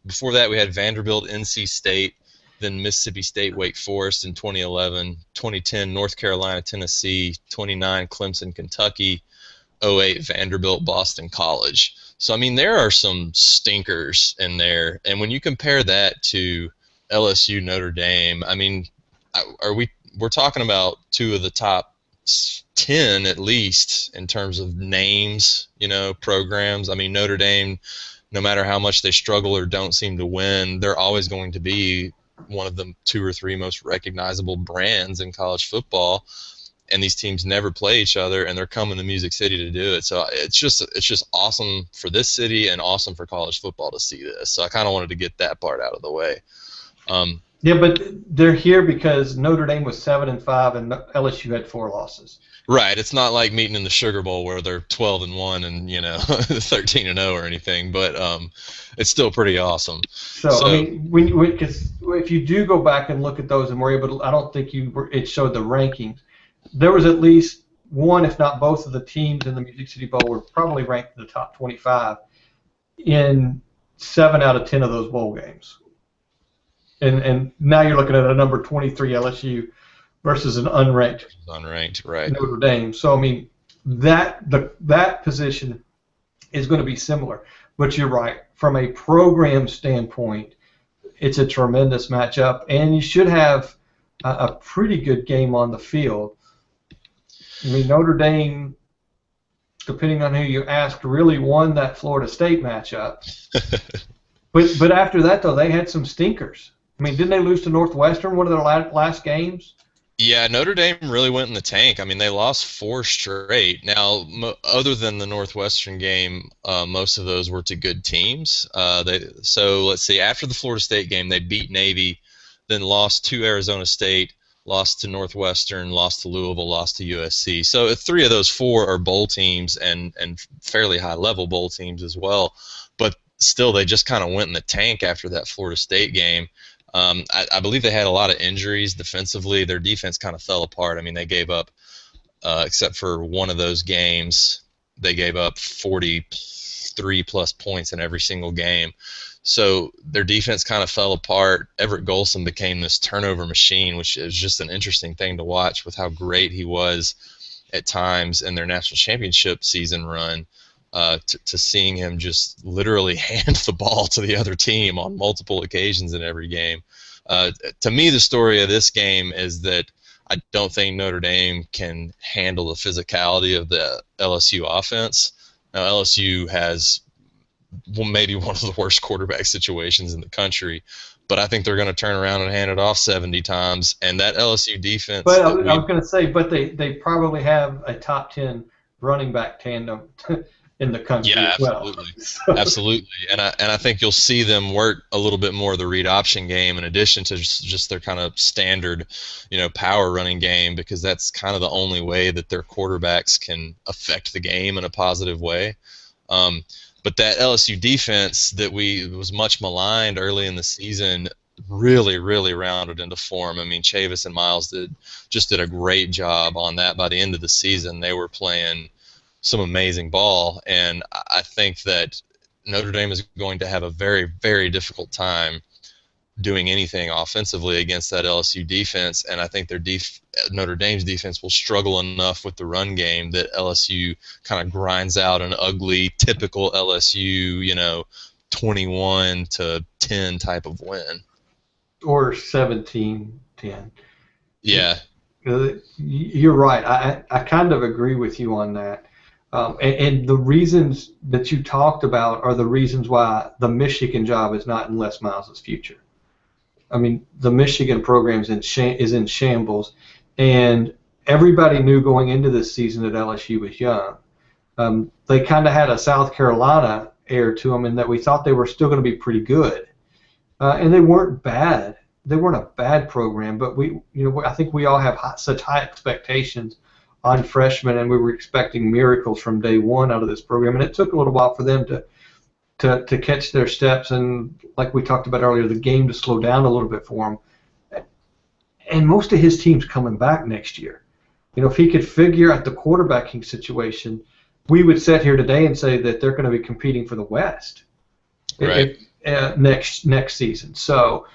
Before that, we had Vanderbilt, NC State, then Mississippi State, Wake Forest in 2011, 2010, North Carolina, Tennessee, 29, Clemson, Kentucky, 08, Vanderbilt, Boston College. So, I mean, there are some stinkers in there. And when you compare that to LSU, Notre Dame, I mean, we're talking about 2 of the top 10 at least in terms of names, programs. I mean, Notre Dame, no matter how much they struggle or don't seem to win, they're always going to be one of the 2 or 3 most recognizable brands in college football. And these teams never play each other, and they're coming to Music City to do it. So it's just awesome for this city and awesome for college football to see this. So I kind of wanted to get that part out of the way. Yeah, but they're here because Notre Dame was 7-5 and LSU had 4 losses. Right. It's not like meeting in the Sugar Bowl where they're 12-1 and 13-0 or anything, but it's still pretty awesome. So I mean, because if you do go back and look at those, and we're able to, I don't think it showed the ranking. There was at least one, if not both of the teams in the Music City Bowl were probably ranked in the top 25 in 7 out of 10 of those bowl games. And now you're looking at a number 23 LSU versus an unranked right. Notre Dame. So I mean that position is going to be similar. But you're right, from a program standpoint, it's a tremendous matchup, and you should have a pretty good game on the field. I mean, Notre Dame, depending on who you ask, really won that Florida State matchup. but after that, though, they had some stinkers. I mean, didn't they lose to Northwestern one of their last games? Yeah, Notre Dame really went in the tank. I mean, they lost 4 straight. Now, other than the Northwestern game, most of those were to good teams. So let's see. After the Florida State game, they beat Navy, then lost to Arizona State, lost to Northwestern, lost to Louisville, lost to USC. So 3 of those 4 are bowl teams and fairly high-level bowl teams as well. But still, they just kind of went in the tank after that Florida State game. I believe they had a lot of injuries defensively. Their defense kind of fell apart. I mean, they gave up, except for one of those games, they gave up 43-plus points in every single game. So their defense kind of fell apart. Everett Golson became this turnover machine, which is just an interesting thing to watch with how great he was at times in their national championship season run. To seeing him just literally hand the ball to the other team on multiple occasions in every game. To me, the story of this game is that I don't think Notre Dame can handle the physicality of the LSU offense. Now, LSU has maybe one of the worst quarterback situations in the country, but I think they're going to turn around and hand it off 70 times, and that LSU defense... But I was going to say, but they probably have a top 10 running back tandem in the country as well. Absolutely. Absolutely. And I think you'll see them work a little bit more of the read option game in addition to just their kind of standard, power running game, because that's kind of the only way that their quarterbacks can affect the game in a positive way. But that LSU defense that was much maligned early in the season really, really rounded into form. I mean, Chavis and Miles did a great job on that. By the end of the season, they were playing some amazing ball, and I think that Notre Dame is going to have a very, very difficult time doing anything offensively against that LSU defense, and I think Notre Dame's defense will struggle enough with the run game that LSU kind of grinds out an ugly, typical LSU, 21-10 type of win. Or 17-10. Yeah. You're right. I kind of agree with you on that. And the reasons that you talked about are the reasons why the Michigan job is not in Les Miles' future. I mean, the Michigan program is in shambles, and everybody knew going into this season that LSU was young. They kind of had a South Carolina air to them in that we thought they were still going to be pretty good, and they weren't bad. They weren't a bad program, but I think we all have such high expectations on freshmen, and we were expecting miracles from day one out of this program, and it took a little while for them to catch their steps, and like we talked about earlier, the game to slow down a little bit for them. And most of his team's coming back next year. If he could figure out the quarterbacking situation, we would sit here today and say that they're going to be competing for the West next season. So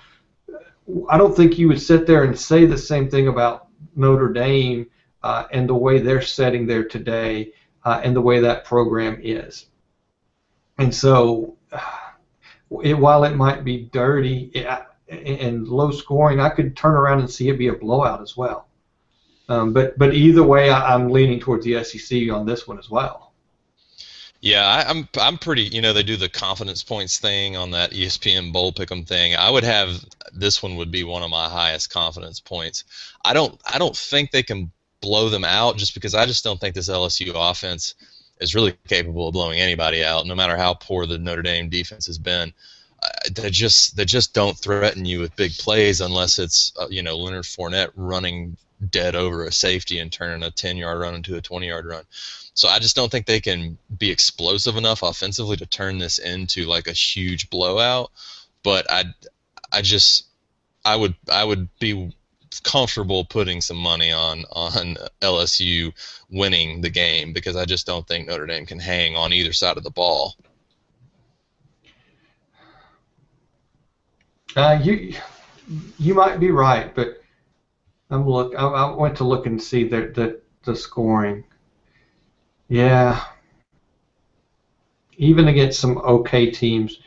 I don't think you would sit there and say the same thing about Notre Dame and the way they're setting there today and the way that program is. And so while it might be dirty and low scoring, I could turn around and see it be a blowout as well. But either way, I'm leaning towards the SEC on this one as well. Yeah, I'm pretty. They do the confidence points thing on that ESPN Bowl Pick'em thing. I would have this one would be one of my highest confidence points. I don't think they can blow them out just because I just don't think this LSU offense is really capable of blowing anybody out, no matter how poor the Notre Dame defense has been. They just don't threaten you with big plays unless it's Leonard Fournette running dead over a safety and turning a 10-yard run into a 20-yard run. So I just don't think they can be explosive enough offensively to turn this into like a huge blowout. But I would be comfortable putting some money on LSU winning the game, because I just don't think Notre Dame can hang on either side of the ball. You might be right, but I went to look and see the scoring. Yeah, even against some okay teams,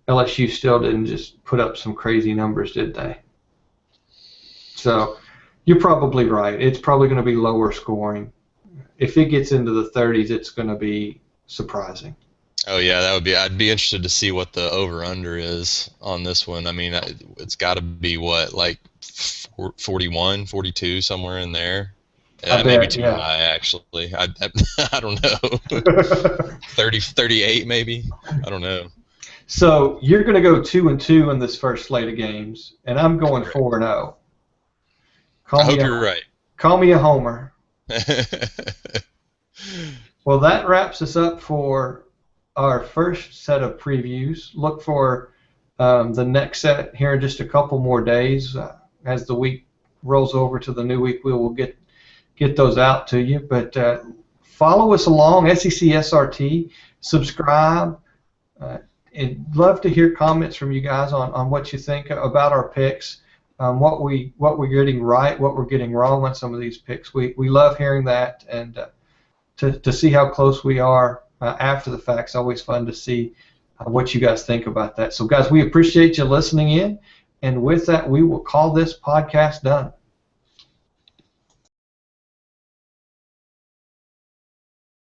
LSU still didn't just put up some crazy numbers, did they? So you're probably right. It's probably going to be lower scoring. If it gets into the 30s, it's going to be surprising. Oh yeah, that would be. I'd be interested to see what the over/under is on this one. I mean, it's got to be what, like 41, 42, somewhere in there. I Maybe bet, too yeah. high, actually. I don't know. 30, 38 maybe. I don't know. So you're going to go 2-2 in this first slate of games, and I'm going 4-0. I hope you're right. Call me a homer. Well, that wraps us up for our first set of previews. Look for the next set here in just a couple more days. As the week rolls over to the new week, we will get those out to you. But follow us along, SECSRT, subscribe. I'd love to hear comments from you guys on what you think about our picks, what we're getting right, what we're getting wrong on some of these picks. We love hearing that, and to see how close we are after the fact. It's always fun to see what you guys think about that. So, guys, we appreciate you listening in, and with that, we will call this podcast done.